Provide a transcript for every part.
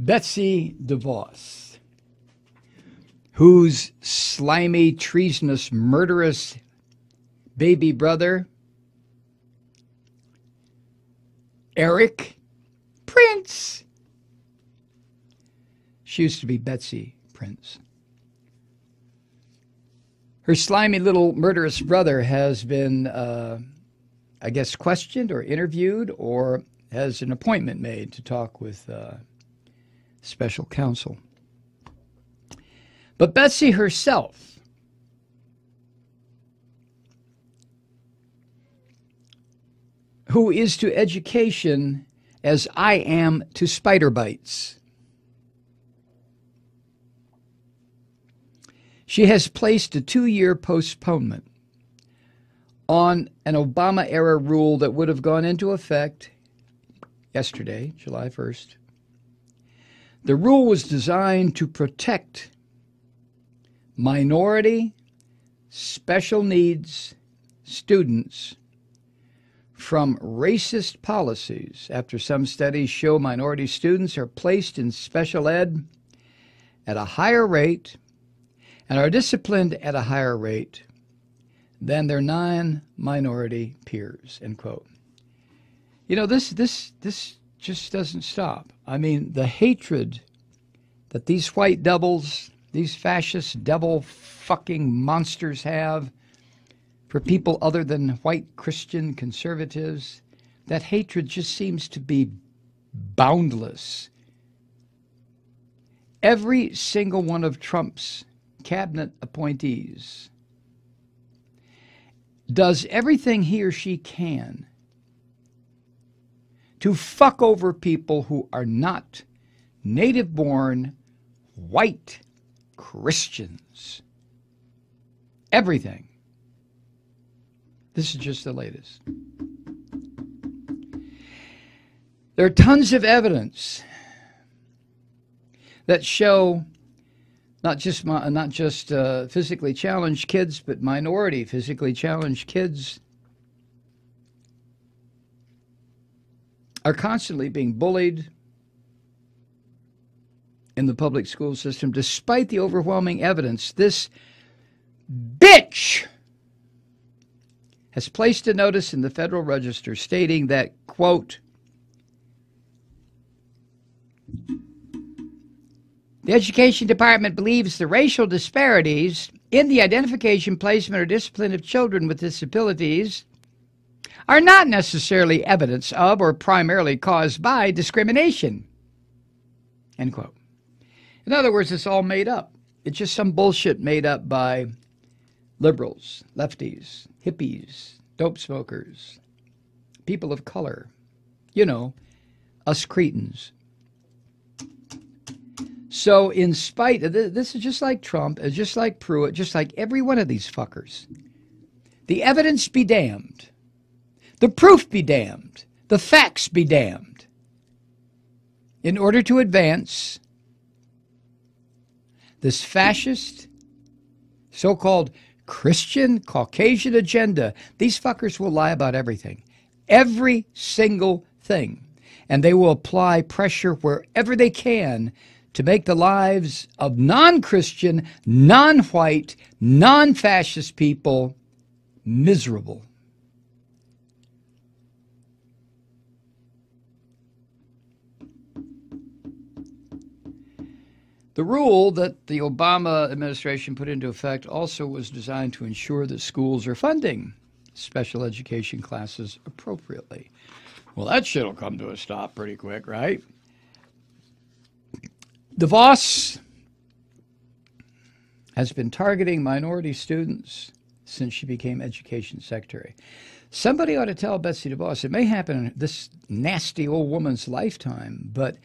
Betsy DeVos, whose slimy, treasonous, murderous baby brother, Eric Prince, she used to be Betsy Prince. Her slimy little murderous brother has been, I guess, questioned or interviewed or has an appointment made to talk with special counsel. But Betsy herself who is to education as I am to spider bites. She has placed a 2-year postponement on an Obama-era rule that would have gone into effect yesterday, July 1st. The rule was designed to protect minority, special needs students from racist policies after some studies show minority students are placed in special ed at a higher rate and are disciplined at a higher rate than their non-minority peers, end quote. You know, this just doesn't stop. I mean, the hatred that these white devils, these fascist devil fucking monsters have for people other than white Christian conservatives, that hatred just seems to be boundless. Every single one of Trump's cabinet appointees does everything he or she can to fuck over people who are not native-born white Christians. Everything. This is just the latest. There are tons of evidence that show not just physically challenged kids, but minority physically challenged kids are constantly being bullied in the public school system, despite the overwhelming evidence. This bitch has placed a notice in the Federal Register stating that, quote, the Education Department believes the racial disparities in the identification, placement, or discipline of children with disabilities are not necessarily evidence of or primarily caused by discrimination, end quote. In other words, it's all made up. It's just some bullshit made up by liberals, lefties, hippies, dope smokers, people of color, you know, us cretins. So in spite of this, is just like Trump, just like Pruitt, just like every one of these fuckers. The evidence be damned. The proof be damned. The facts be damned. In order to advance this fascist, so-called Christian Caucasian agenda, these fuckers will lie about everything. Every single thing. And they will apply pressure wherever they can to make the lives of non-Christian, non-white, non-fascist people miserable. The rule that the Obama administration put into effect also was designed to ensure that schools are funding special education classes appropriately. Well, that shit will come to a stop pretty quick, right? DeVos has been targeting minority students since she became education secretary. Somebody ought to tell Betsy DeVos, it may happen in this nasty old woman's lifetime, but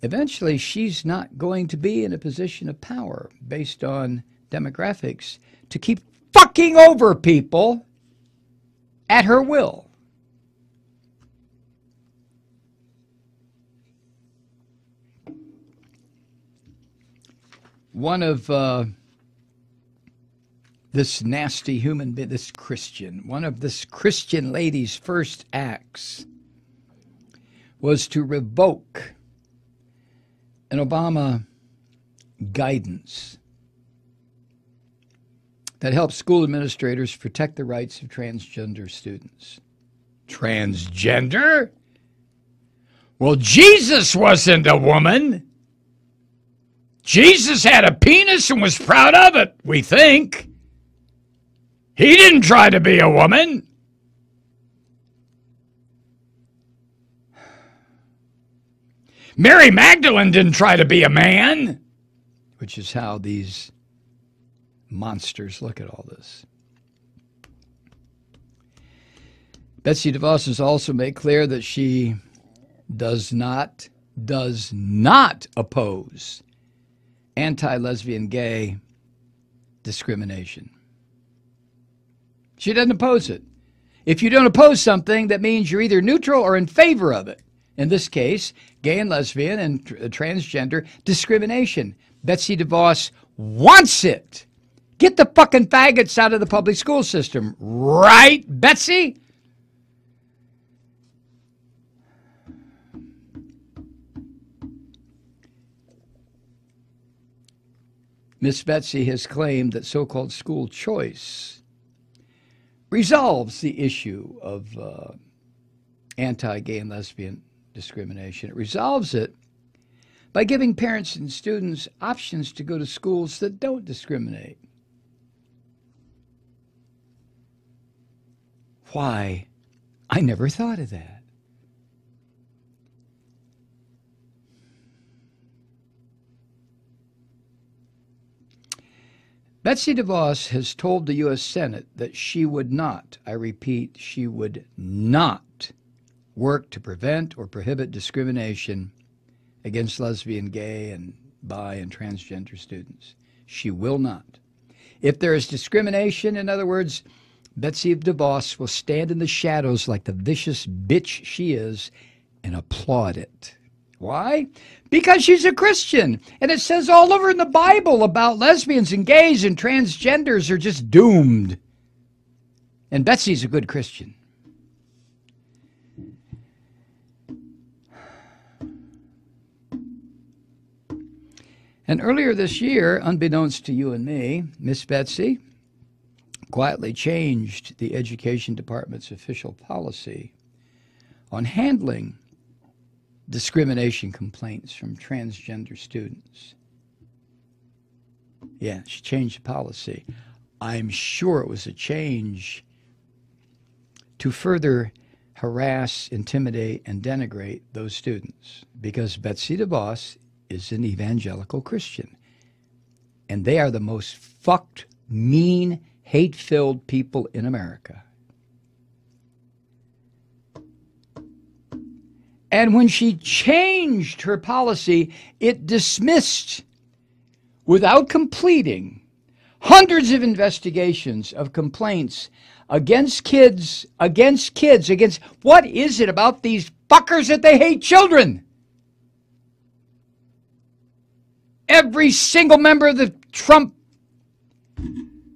eventually she's not going to be in a position of power based on demographics to keep fucking over people at her will. One of this nasty human being, this Christian, one of this Christian lady's first acts was to revoke an Obama guidance that helps school administrators protect the rights of transgender students. Transgender? Well, Jesus wasn't a woman. Jesus had a penis and was proud of it, we think. He didn't try to be a woman. Mary Magdalene didn't try to be a man, which is how these monsters look at all this. Betsy DeVos has also made clear that she does not oppose anti-lesbian gay discrimination. She doesn't oppose it. If you don't oppose something, that means you're either neutral or in favor of it. In this case, gay and lesbian and transgender discrimination. Betsy DeVos wants it. Get the fucking faggots out of the public school system. Right, Betsy? Miss Betsy has claimed that so-called school choice resolves the issue of anti-gay and lesbian discrimination. It resolves it by giving parents and students options to go to schools that don't discriminate. Why? I never thought of that. Betsy DeVos has told the U.S. Senate that she would not, I repeat, she would not work to prevent or prohibit discrimination against lesbian, gay, and bi and transgender students. She will not. If there is discrimination, in other words, Betsy DeVos will stand in the shadows like the vicious bitch she is and applaud it. Why? Because she's a Christian. And it says all over in the Bible about lesbians and gays and transgenders are just doomed. And Betsy's a good Christian. And earlier this year, unbeknownst to you and me, Miss Betsy quietly changed the Education Department's official policy on handling discrimination complaints from transgender students. Yeah, she changed the policy. I'm sure it was a change to further harass, intimidate, and denigrate those students, because Betsy DeVos is an evangelical Christian, and they are the most fucked, mean, hate-filled people in America. And when she changed her policy, it dismissed, without completing, hundreds of investigations of complaints against kids, against what is it about these fuckers that they hate children? Every single member of the Trump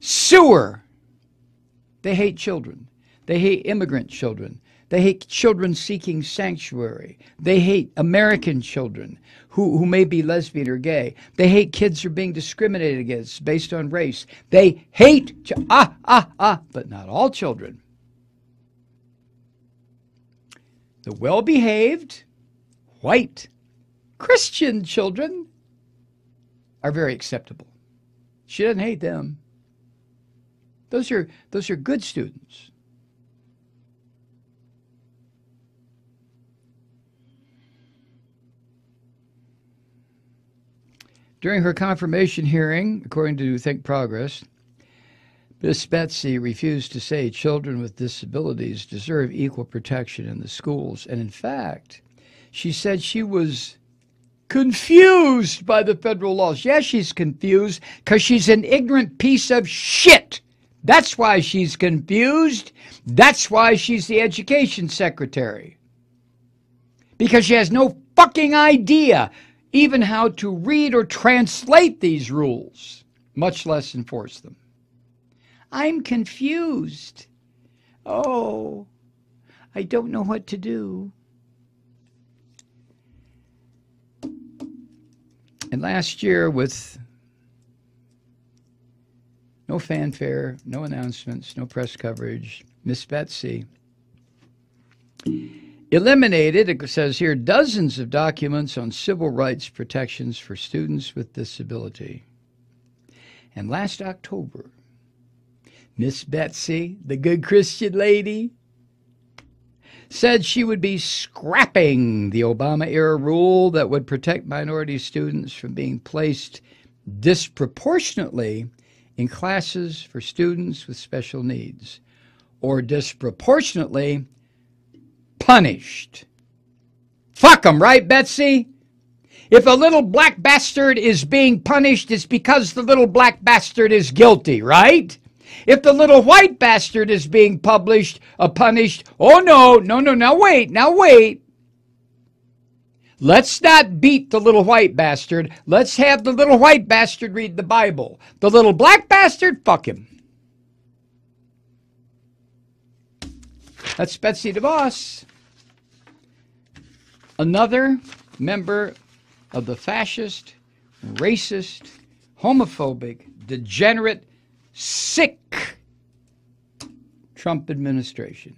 sewer, they hate children. They hate immigrant children. They hate children seeking sanctuary. They hate American children who may be lesbian or gay. They hate kids who are being discriminated against based on race. They hate, but not all children. The well-behaved, white, Christian children are very acceptable. She doesn't hate them. Those are good students. During her confirmation hearing, according to Think Progress, Miss Betsy refused to say children with disabilities deserve equal protection in the schools. And in fact, she said she was confused by the federal laws. Yes, she's confused because she's an ignorant piece of shit. That's why she's confused. That's why she's the education secretary. Because she has no fucking idea even how to read or translate these rules, much less enforce them. I'm confused. Oh, I don't know what to do. And last year, with no fanfare, no announcements, no press coverage, Miss Betsy eliminated, it says here, dozens of documents on civil rights protections for students with disability. And last October, Miss Betsy, the good Christian lady, said she would be scrapping the Obama-era rule that would protect minority students from being placed disproportionately in classes for students with special needs, or disproportionately punished. Fuck 'em, right, Betsy? If a little black bastard is being punished, it's because the little black bastard is guilty, right? If the little white bastard is being punished, oh no, now wait. Let's not beat the little white bastard. Let's have the little white bastard read the Bible. The little black bastard, fuck him. That's Betsy DeVos, another member of the fascist, racist, homophobic, degenerate, sick Trump administration.